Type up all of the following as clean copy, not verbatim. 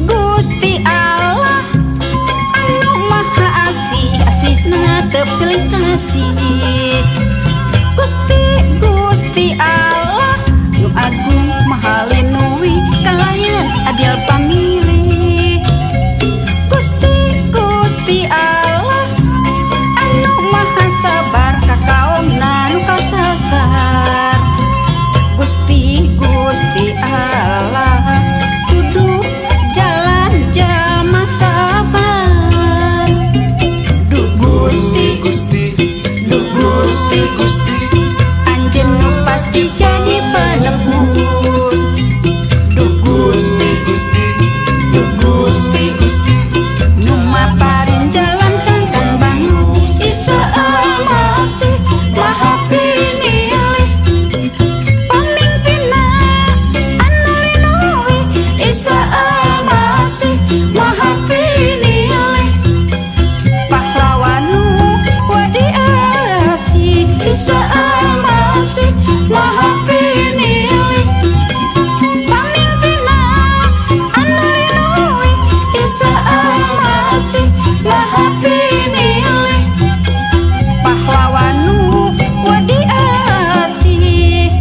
Gusti Allah anu maha asih, asihna teu pilih kasih. Gusti Allah nu agung maha linuwi, kalayan adil pamilih. Gusti Allah anu maha sabar ka kaumna nu kasasar. Gusti Allah kudu jalan jalma sabar. Duh Gusti anjeun nu pasti jadi penebus. Duh Gusti nu maparin jalan sangkan bangus. Isa masih maha pinilih pamimpinna anu linuwi. Isa masih maha pinilih pahlawan nu wadi asih. Isa masih maha pinilih pamimpinna anu linuwi. Isa masih maha pinilih pahlawan nu wadi asih.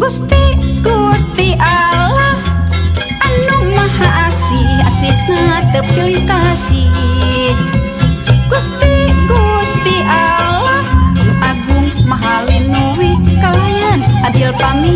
Gusti Allah anu maha asih, asihna teu pilih kasih. Gusti Allah nu agung maha linuwi, kalayan adil pamilih.